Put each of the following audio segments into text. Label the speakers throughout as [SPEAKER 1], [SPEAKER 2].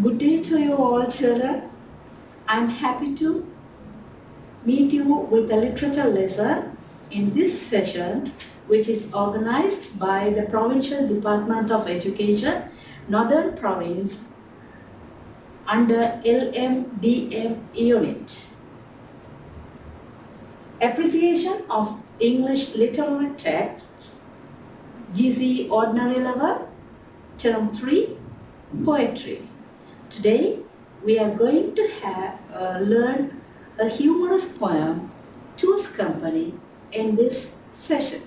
[SPEAKER 1] Good day to you all, children. I'm happy to meet you with a literature lesson in this session, which is organized by the Provincial Department of Education, Northern Province, under LMDM unit. Appreciation of English literary texts, GC Ordinary Level, Term 3, Poetry. Today we are going to learn a humorous poem, Two's Company, in this session.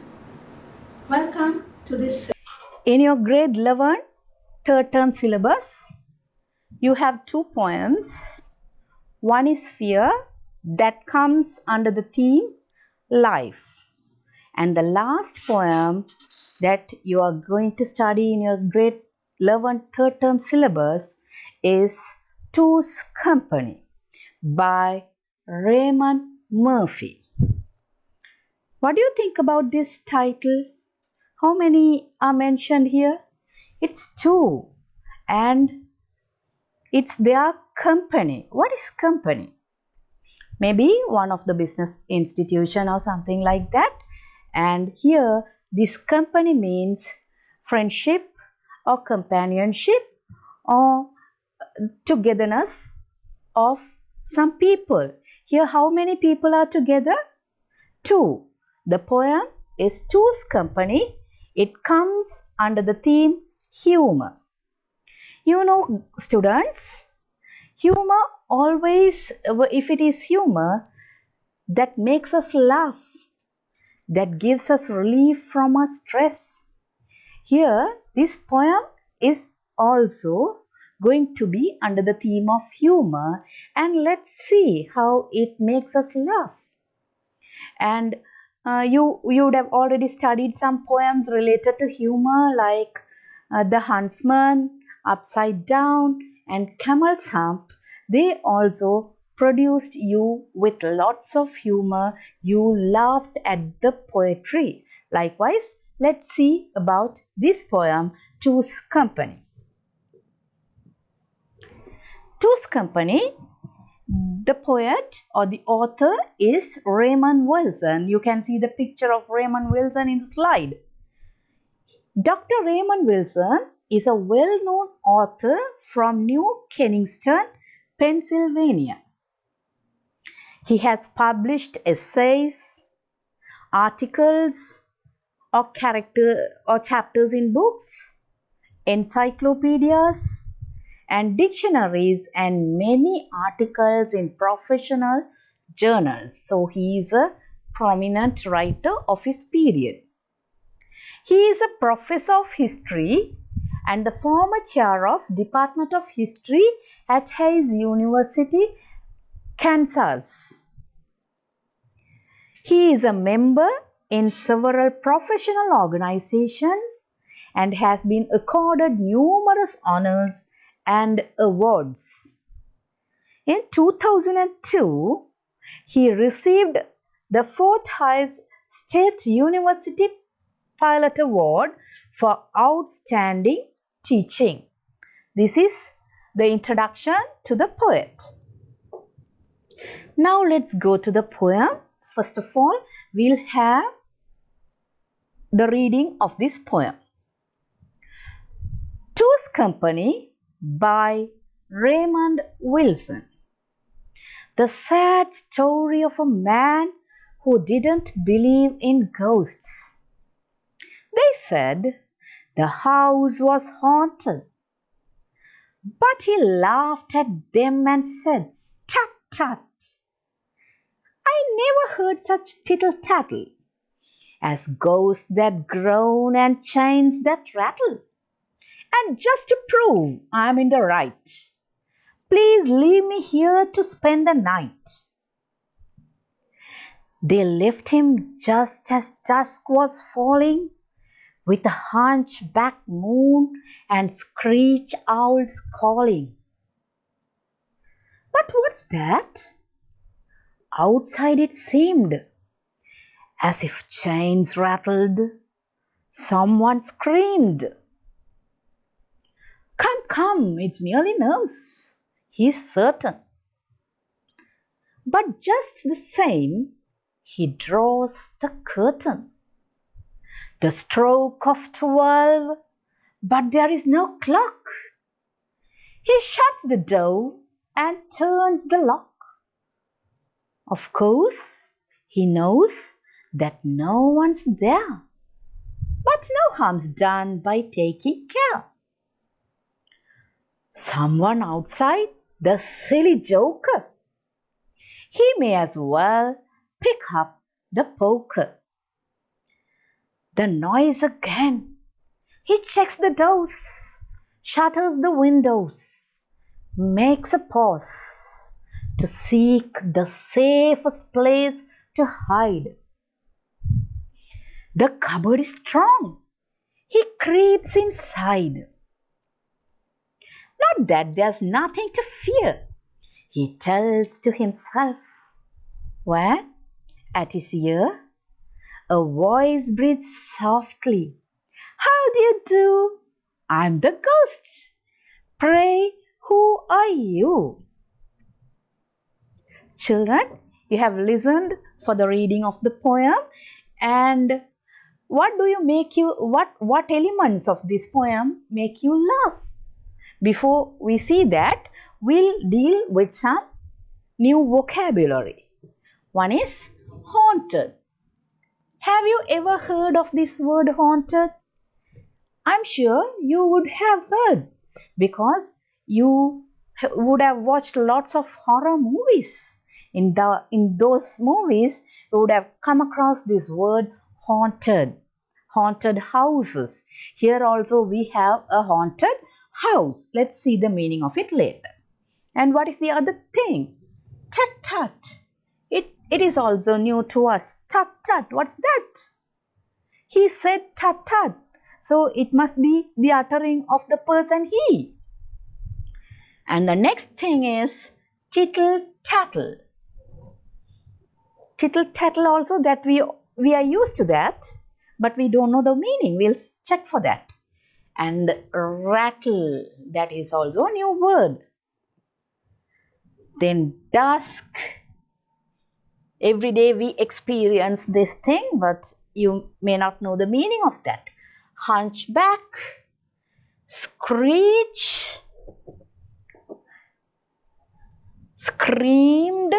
[SPEAKER 1] Welcome to this session.
[SPEAKER 2] In your grade 11 third term syllabus, you have two poems. One is Fear, that comes under the theme Life. And the last poem that you are going to study in your grade 11 third term syllabus is Two's Company by Raymond Murphy. What do you think about this title? How many are mentioned here? It's two, and it's their company. What is company? Maybe one of the business institution or something like that. And here this company means friendship or companionship or togetherness of some people. Here how many people are together? Two. The poem is Two's Company. It comes under the theme humor. You know, students, humor always, if it is humor, that makes us laugh, that gives us relief from our stress. Here, this poem is also going to be under the theme of humor, and let's see how it makes us laugh. And you would have already studied some poems related to humor like The Huntsman, Upside Down, and Camel's Hump. They also produced you with lots of humor. You laughed at the poetry. Likewise, let's see about this poem, Two's Company. Two's Company, the poet or the author is Raymond Wilson. You can see the picture of Raymond Wilson in the slide. Dr. Raymond Wilson is a well-known author from New Kensington, Pennsylvania. He has published essays, articles, or chapters in books, encyclopedias, and dictionaries, and many articles in professional journals. So he is a prominent writer of his period. He is a professor of history and the former chair of Department of History at Hayes University, Kansas. He is a member in several professional organizations and has been accorded numerous honors and awards. In 2002, he received the fourth highest State University Pilot Award for outstanding teaching. This is the introduction to the poet. Now let's go to the poem. First of all, we'll have the reading of this poem. Two's Company by Raymond Wilson. The sad story of a man who didn't believe in ghosts. They said the house was haunted, but he laughed at them and said, "Tut, tut! I never heard such tittle-tattle as ghosts that groan and chains that rattle. And just to prove I'm in the right, please leave me here to spend the night." They left him just as dusk was falling, with a hunchback moon and screech owls calling. But what's that? Outside it seemed as if chains rattled. Someone screamed, "Come, come, it's merely nerves. He's certain. But just the same, he draws the curtain. The stroke of 12, but there is no clock. He shuts the door and turns the lock. Of course, he knows that no one's there, but no harm's done by taking care. Someone outside, the silly joker. He may as well pick up the poker. The noise again. He checks the doors, shutters the windows, makes a pause to seek the safest place to hide. The cupboard is strong. He creeps inside. Not that there's nothing to fear, he tells to himself, when at his ear a voice breathes softly, "How do you do? I'm the ghost. Pray, who are you?" Children, you have listened for the reading of the poem, and what elements of this poem make you laugh? Before we see that, we'll deal with some new vocabulary. One is haunted. Have you ever heard of this word haunted? I'm sure you would have heard because you would have watched lots of horror movies. In those movies, you would have come across this word haunted, haunted houses. Here also we have a haunted house. Let's see the meaning of it later. And what is the other thing? Tut tut. It is also new to us. Tut tut. What's that? He said tut tut. So it must be the uttering of the person he. And the next thing is tittle tattle. Tittle tattle also, that we are used to that, but we don't know the meaning. We'll check for that. And rattle, that is also a new word. Then dusk. Every day we experience this thing, but you may not know the meaning of that. Hunchback, screech, screamed,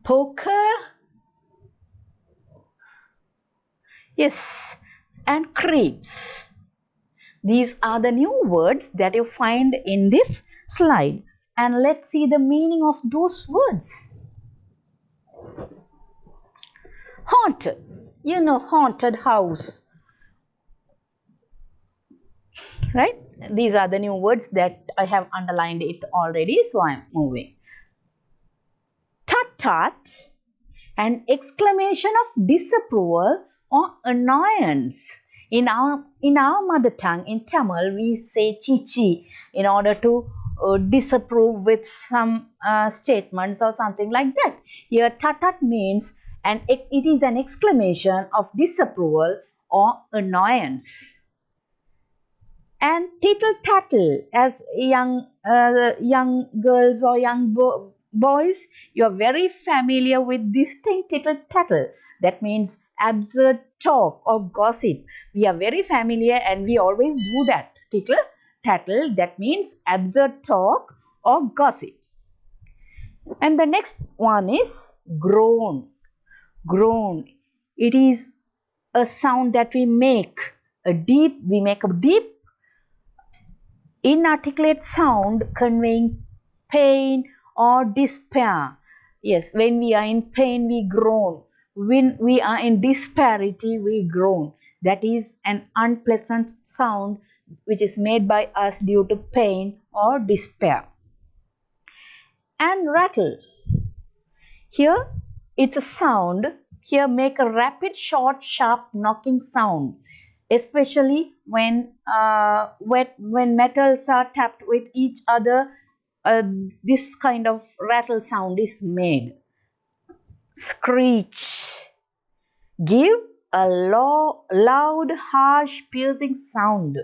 [SPEAKER 2] poker, yes, and creeps. These are the new words that you find in this slide. And let's see the meaning of those words. Haunted. You know, haunted house. Right? These are the new words that I have underlined it already, so I am moving. Tut tut. An exclamation of disapproval or annoyance. In our mother tongue, in Tamil, we say chichi in order to disapprove with some statements or something like that. Here, tut means it is an exclamation of disapproval or annoyance. And tittle tattle, as young girls or young boys, you are very familiar with this thing, tittle tattle. That means absurd talk or gossip. We are very familiar and we always do that. Tittle tattle, that means absurd talk or gossip. And the next one is groan. Groan. It is a sound that we make a deep inarticulate sound conveying pain or despair. Yes, when we are in pain, we groan. When we are in disparity, we groan. That is an unpleasant sound which is made by us due to pain or despair. And rattle. Here, it's a sound. Here, make a rapid, short, sharp knocking sound, especially when metals are tapped with each other. This kind of rattle sound is made. screech. Give a loud, harsh, piercing sound.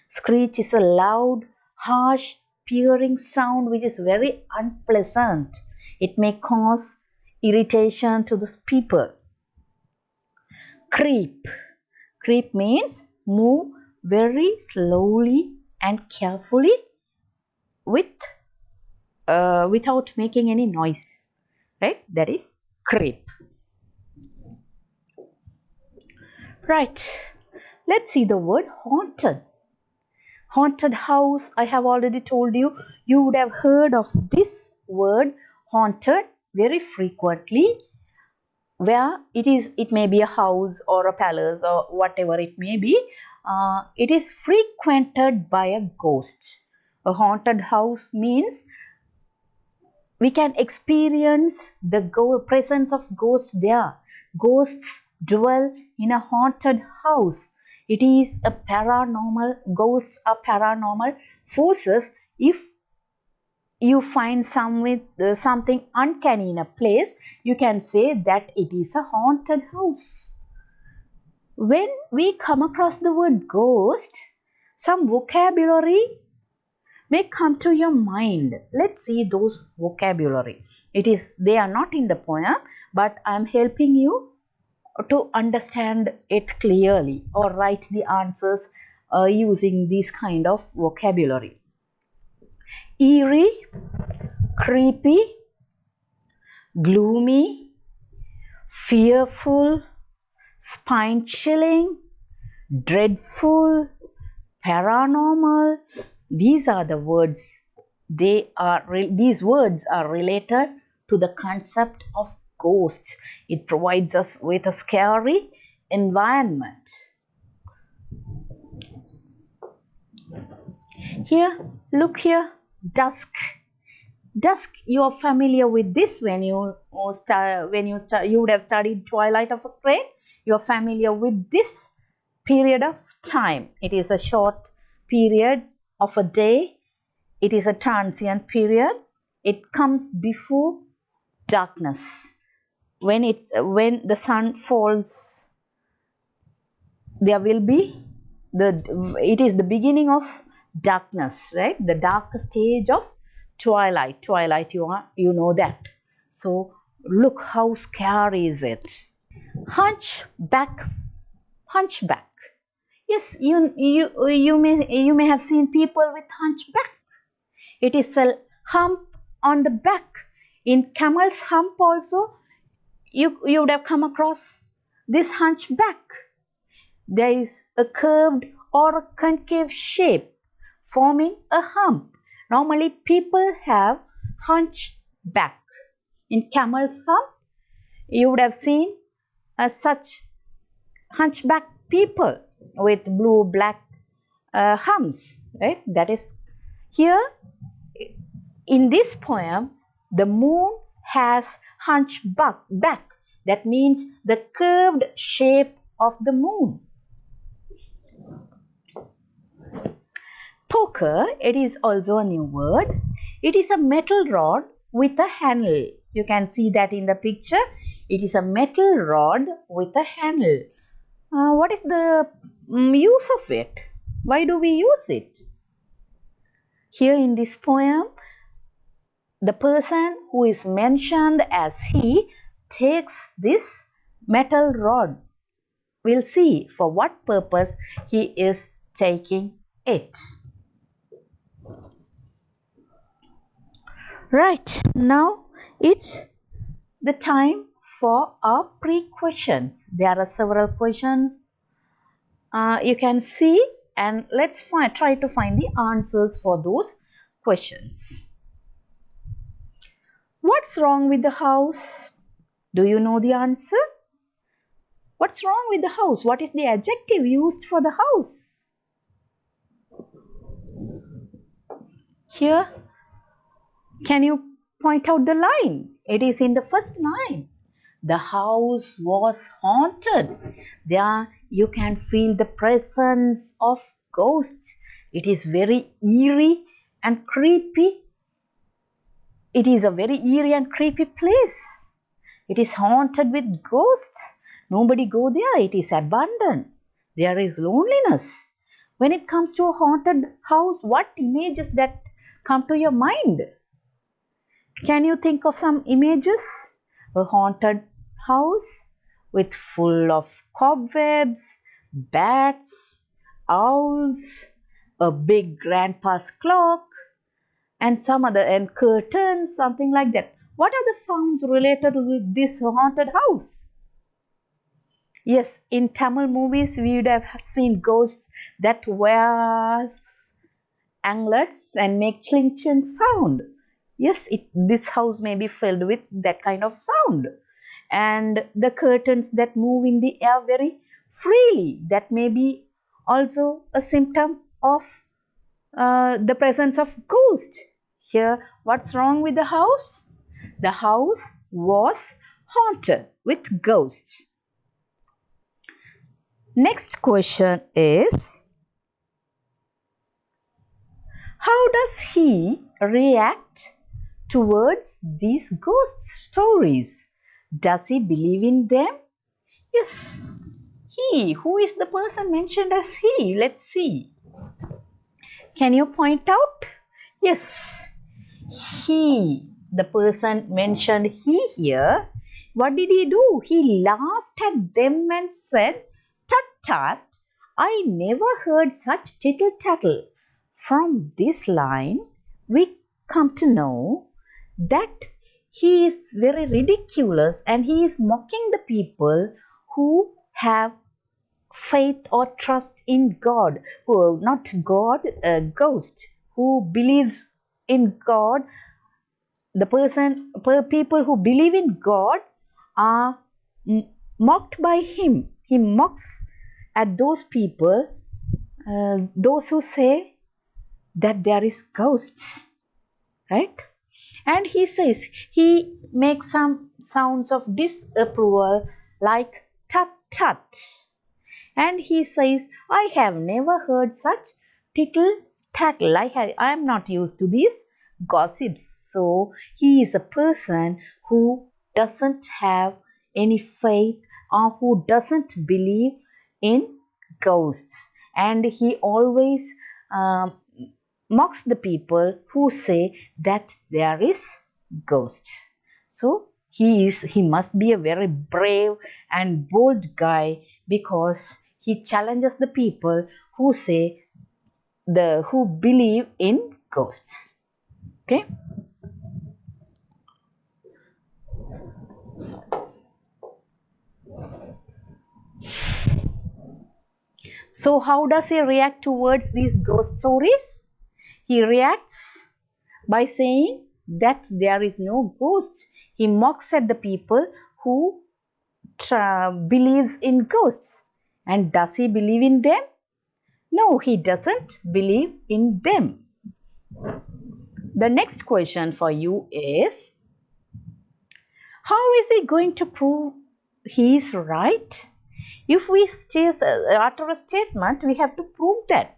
[SPEAKER 2] Screech is a loud, harsh, piercing sound which is very unpleasant. It may cause irritation to the people. Creep. Creep means move very slowly and carefully without making any noise. Right? That is creep. Right. Let's see the word haunted. Haunted house, I have already told you, you would have heard of this word haunted very frequently, where it may be a house or a palace or whatever it may be. It is frequented by a ghost. A haunted house means we can experience the presence of ghosts there. Ghosts dwell in a haunted house. It is a paranormal, ghosts are paranormal forces. If you find something uncanny in a place, you can say that it is a haunted house. When we come across the word ghost, some vocabulary may come to your mind. Let's see those vocabulary. They are not in the poem, but I am helping you to understand it clearly or write the answers using this kind of vocabulary. Eerie, creepy, gloomy, fearful, spine-chilling, dreadful, paranormal. These are the words. These words are related to the concept of ghosts. It provides us with a scary environment. Here, look here, dusk. Dusk, you are familiar with this when you would have studied Twilight of a Crane. You are familiar with this period of time. It is a short period of a day. It is a transient period. It comes before darkness. When the sun falls, there will be it is the beginning of darkness, right? The dark stage of twilight. Twilight, you know that. So look how scary is it. Hunchback. Hunchback. Yes, you may have seen people with hunchback. It is a hump on the back. In camel's hump also, you would have come across this hunchback. There is a curved or a concave shape forming a hump. Normally people have hunchback. In camel's hump, you would have seen such hunchback people with blue black humps, right? That is here in this poem, the moon has hunchback. That means the curved shape of the moon. Poker, it is also a new word. It is a metal rod with a handle. You can see that in the picture. It is a metal rod with a handle. What is the use of it? Why do we use it? Here in this poem, the person who is mentioned as he takes this metal rod. We'll see for what purpose he is taking it. Right, now it's the time for our pre-questions. There are several questions you can see, and let's try to find the answers for those questions. What's wrong with the house? Do you know the answer? What's wrong with the house? What is the adjective used for the house? Here, can you point out the line? It is in the first line. The house was haunted. There you can feel the presence of ghosts. It is very eerie and creepy. It is a very eerie and creepy place. It is haunted with ghosts. Nobody go there. It is abandoned. There is loneliness. When it comes to a haunted house, what images that come to your mind? Can you think of some images? A haunted house with full of cobwebs, bats, owls, a big grandpa's clock, and some other, and curtains, something like that. What are the sounds related with this haunted house? Yes, in Tamil movies we would have seen ghosts that wears anglets and make chling chling sound. Yes, this house may be filled with that kind of sound. And the curtains that move in the air very freely, that may be also a symptom of the presence of ghost. Here, what's wrong with the house? The house was haunted with ghosts. Next question is, how does he react towards these ghost stories? Does he believe in them? Yes, he. Who is the person mentioned as he? Let's see. Can you point out? Yes, he. The person mentioned he here. What did he do? He laughed at them and said, "Tut tut, I never heard such tittle tattle." From this line, we come to know that he is very ridiculous and he is mocking the people who have faith or trust in God, who not God, a ghost, who believes in God. The people who believe in God are mocked by him. He mocks at those people, those who say that there is ghosts, right? And he says, he makes some sounds of disapproval like tut tut. And he says, I have never heard such tittle tattle. I am not used to these gossips. So he is a person who doesn't have any faith or who doesn't believe in ghosts. And he always mocks the people who say that there is ghosts. So he must be a very brave and bold guy, because he challenges the people who say who believe in ghosts. Okay. So how does he react towards these ghost stories? He reacts by saying that there is no ghost. He mocks at the people who believes in ghosts. And does he believe in them? No, he doesn't believe in them. The next question for you is, how is he going to prove he is right? If we utter a statement, we have to prove that.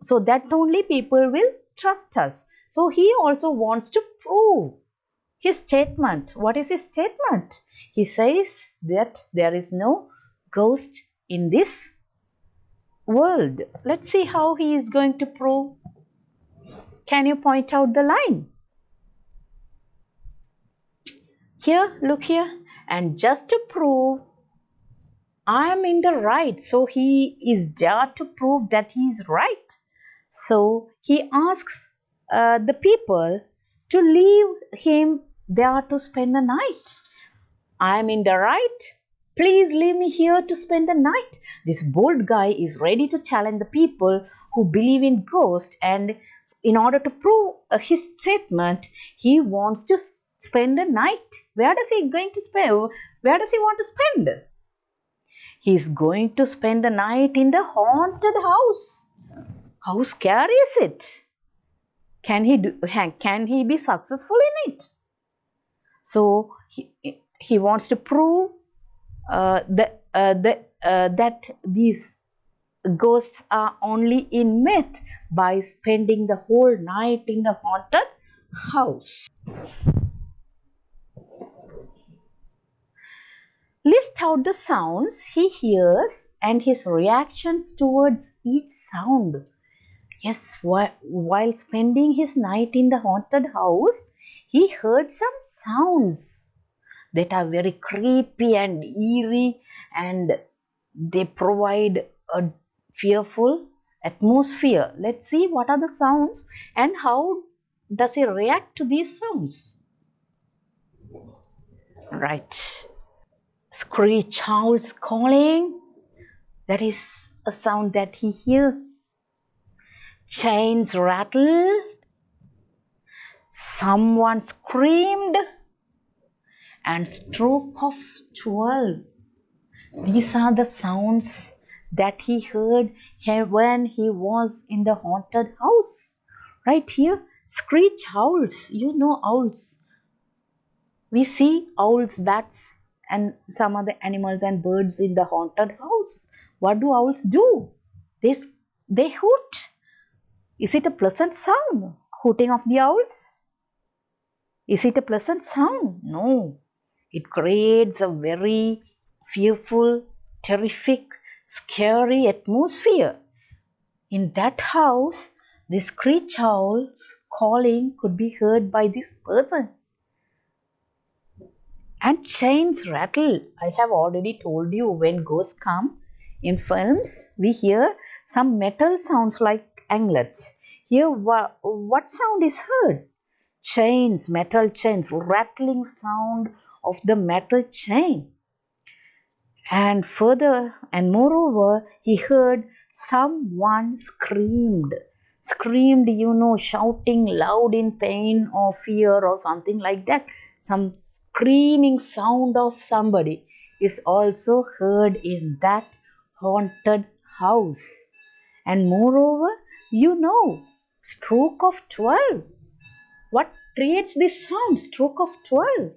[SPEAKER 2] So that only people will trust us. So he also wants to prove his statement. What is his statement? He says that there is no ghost in this world. Let's see how he is going to prove. Can you point out the line? Here, look here. And just to prove I am in the right. So he is there to prove that he is right. So he asks the people to leave him there to spend the night. I am in the right. Please leave me here to spend the night. This bold guy is ready to challenge the people who believe in ghosts, and in order to prove his statement, he wants to spend the night. Where does he going to spend? Where does he want to spend? He is going to spend the night in the haunted house. How scary is it? Can he be successful in it? So he wants to prove that these ghosts are only in myth by spending the whole night in the haunted house. List out the sounds he hears and his reactions towards each sound. Yes, while spending his night in the haunted house, he heard some sounds that are very creepy and eerie, and they provide a fearful atmosphere. Let's see what are the sounds and how does he react to these sounds. Right. Screech owls calling. That is a sound that he hears. Chains rattle. Someone screamed. And stroke of 12. These are the sounds that he heard when he was in the haunted house. Right here, screech owls. You know owls. We see owls, bats, and some other animals and birds in the haunted house. What do owls do? They hoot. Is it a pleasant sound? Hooting of the owls? Is it a pleasant sound? No. It creates a very fearful, terrific, scary atmosphere. In that house, the screech owls calling could be heard by this person. And chains rattle. I have already told you when ghosts come in films, we hear some metal sounds like anklets. Here, what sound is heard? Chains, metal chains, rattling sound of the metal chain. And further and moreover, he heard someone screamed. Screamed, shouting loud in pain or fear or something like that. Some screaming sound of somebody is also heard in that haunted house. And moreover, stroke of 12. What creates this sound? Stroke of 12.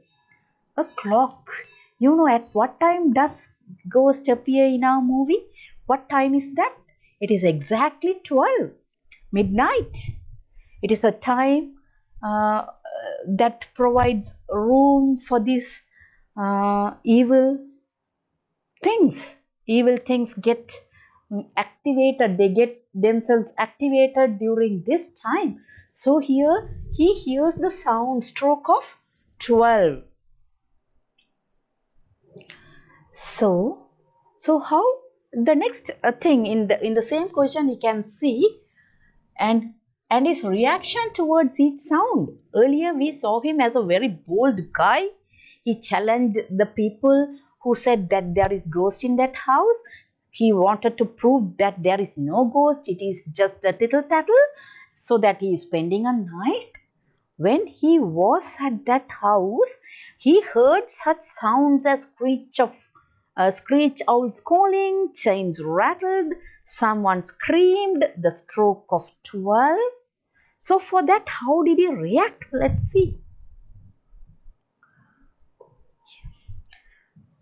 [SPEAKER 2] A clock. At what time does ghost appear in our movie? What time is that? It is exactly 12. Midnight. It is a time that provides room for these evil things. Evil things get activated. They get themselves activated during this time. So here he hears the sound stroke of 12. So how the next thing in the same question you can see and his reaction towards each sound. Earlier we saw him as a very bold guy. He challenged the people who said that there is ghost in that house. He wanted to prove that there is no ghost. It is just a tittle tattle, so that he is spending a night. When he was at that house, he heard such sounds as screech owls calling, chains rattled, someone screamed, the stroke of 12. So for that, how did he react? Let's see.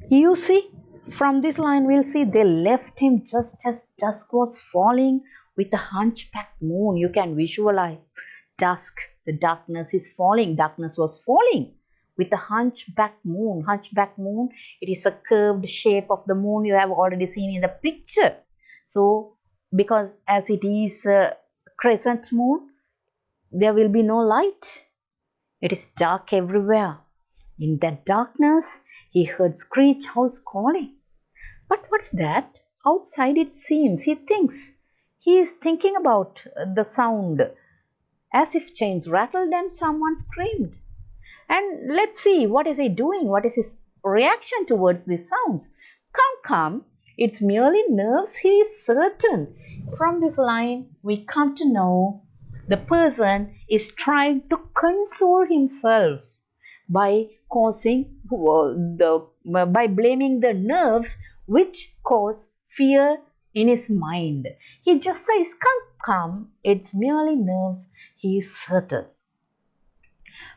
[SPEAKER 2] You see, from this line we'll see they left him just as dusk was falling with a hunchbacked moon. You can visualize dusk, the darkness is falling. Darkness was falling with a hunchbacked moon. Hunchbacked moon, it is a curved shape of the moon you have already seen in the picture. So, because as it is a crescent moon, there will be no light. It is dark everywhere. In that darkness, he heard screech owls calling. But what's that? Outside it seems he is thinking about the sound, as if chains rattled and someone screamed. And let's see, what is he doing? What is his reaction towards these sounds? Come, it's merely nerves, he is certain. From this line, we come to know the person is trying to console himself by by blaming the nerves which cause fear in his mind. He just says, come, it's merely nerves, he is certain.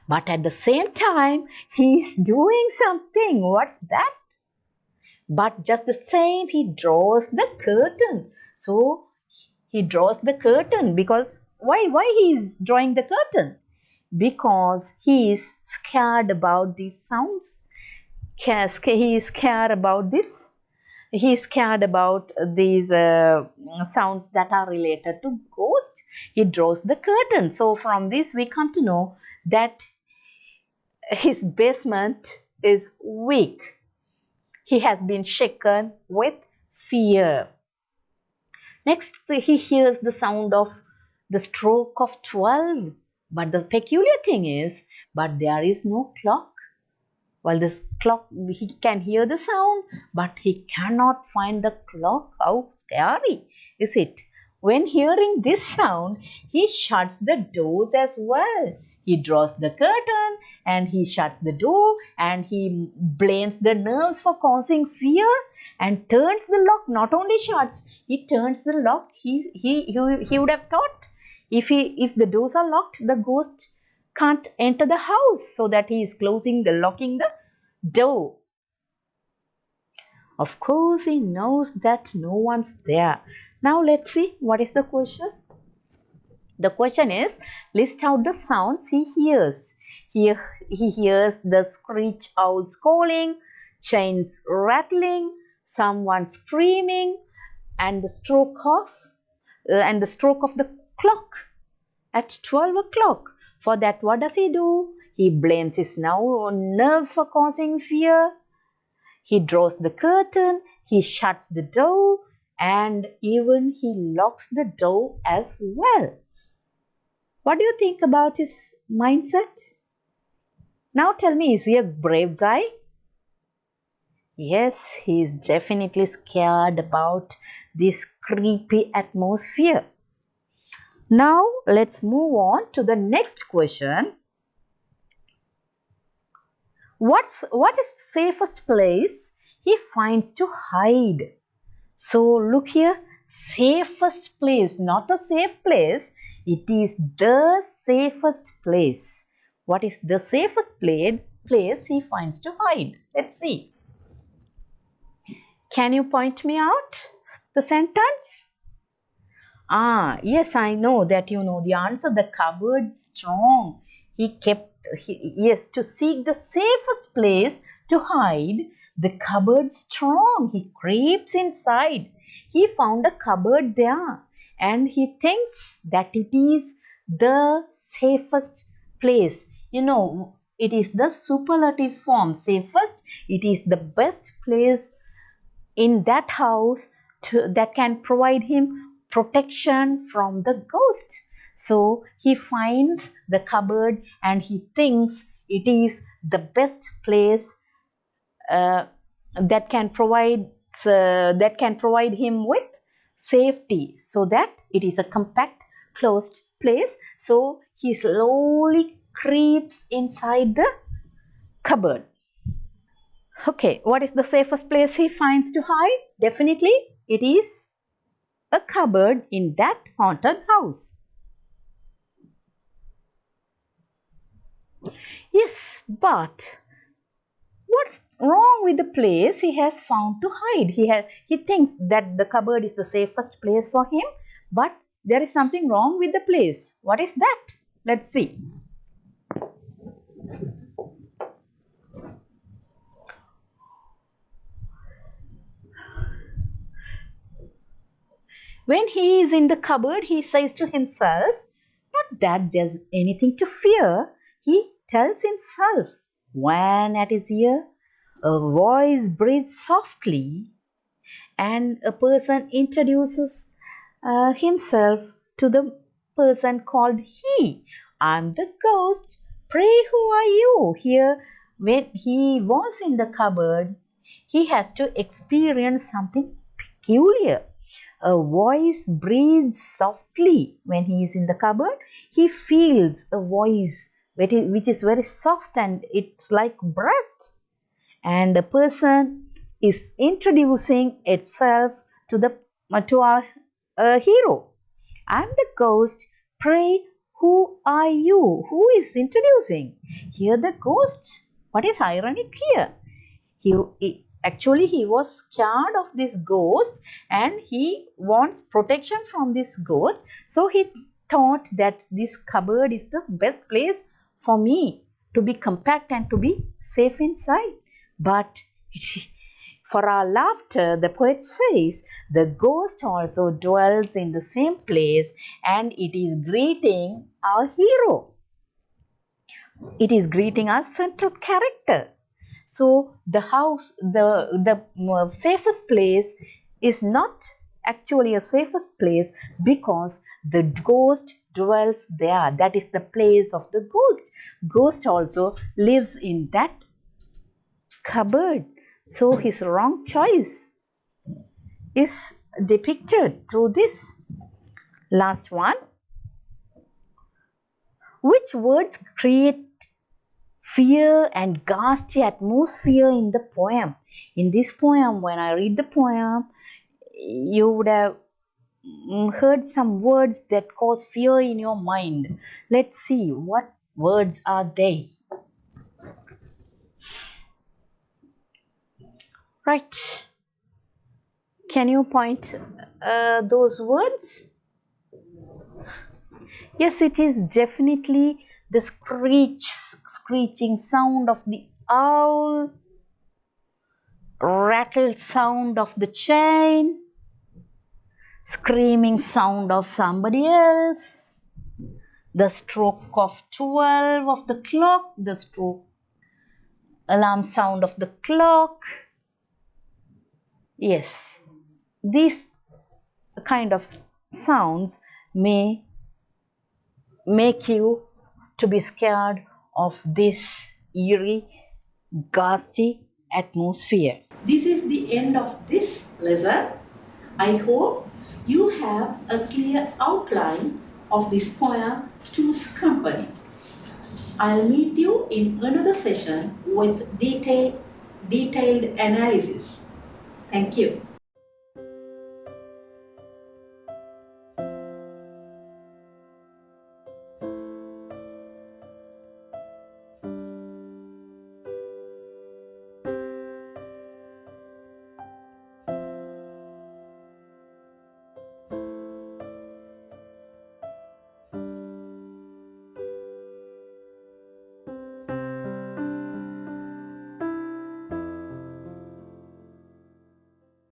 [SPEAKER 2] But at the same time, he is doing something. What's that? But just the same, he draws the curtain. So, he draws the curtain because why he is drawing the curtain? Because he is scared about these sounds. he is scared about this. He is scared about these sounds that are related to ghost. He draws the curtain. So from this we come to know that his basement is weak. He has been shaken with fear. Next, he hears the sound of the stroke of 12. But the peculiar thing is, but there is no clock. While this clock, he can hear the sound, but he cannot find the clock. How scary is it? When hearing this sound, he shuts the doors as well. He draws the curtain and he shuts the door and he blames the nerves for causing fear and turns the lock. Not only shuts, he turns the lock. He would have thought if the doors are locked, the ghost can't enter the house, so that he is locking the door. Of course, he knows that no one's there. Now let's see what is the question. The question is, list out the sounds he hears. He hears the screech owls calling, chains rattling, someone screaming, and the stroke of the clock at 12 o'clock. For that, what does he do? He blames his nerves for causing fear. He draws the curtain, he shuts the door, and even he locks the door as well. What do you think about his mindset? Now tell me, is he a brave guy? Yes, he is definitely scared about this creepy atmosphere. Now let's move on to the next question. What is the safest place he finds to hide? So look here, safest place, not a safe place. It is the safest place. What is the safest place he finds to hide? Let's see. Can you point me out the sentence? Yes, I know that you know the answer. The cupboard strong. Yes, to seek the safest place to hide, the cupboard strong. He creeps inside. He found a cupboard there and he thinks that it is the safest place. You know, it is the superlative form. Safest, it is the best place in that house that can provide him protection from the ghost. So he finds the cupboard and he thinks it is the best place that can provide him with safety, so that it is a compact closed place. So he slowly creeps inside the cupboard. Okay, what is the safest place he finds to hide? Definitely, it is a cupboard in that haunted house. Yes, but what's wrong with the place he has found to hide? He thinks that the cupboard is the safest place for him, but there is something wrong with the place. What is that? Let's see. When he is in the cupboard, he says to himself, not that there's anything to fear. He tells himself, when at his ear, a voice breathes softly and a person introduces himself to the person called he. I'm the ghost. Pray, who are you? Here, when he was in the cupboard, he has to experience something peculiar. A voice breathes softly when he is in the cupboard. He feels a voice which is very soft and it's like breath. And the person is introducing itself to our hero. I'm the ghost. Pray, who are you? Who is introducing? Here the ghost. What is ironic here? He was scared of this ghost and he wants protection from this ghost. So he thought that this cupboard is the best place for me to be compact and to be safe inside. But for our laughter, the poet says, the ghost also dwells in the same place and it is greeting our hero. It is greeting our central character. So the house, the safest place is not actually a safest place because the ghost dwells there. That is the place of the ghost. Ghost also lives in that cupboard. So his wrong choice is depicted through this. Last one. Which words create fear and ghastly atmosphere in the poem? In this poem, when I read the poem, you would have heard some words that cause fear in your mind. Let's see what words are they. Right. Can you point those words? Yes, it is definitely the screeching sound of the owl, rattled sound of the chain, screaming sound of somebody else, the stroke of 12 of the clock, the stroke alarm sound of the clock. Yes, these kind of sounds may make you to be scared of this eerie, ghastly atmosphere.
[SPEAKER 1] This is the end of this lesson. I hope you have a clear outline of this poem, Two's Company. I'll meet you in another session with detailed analysis. Thank you.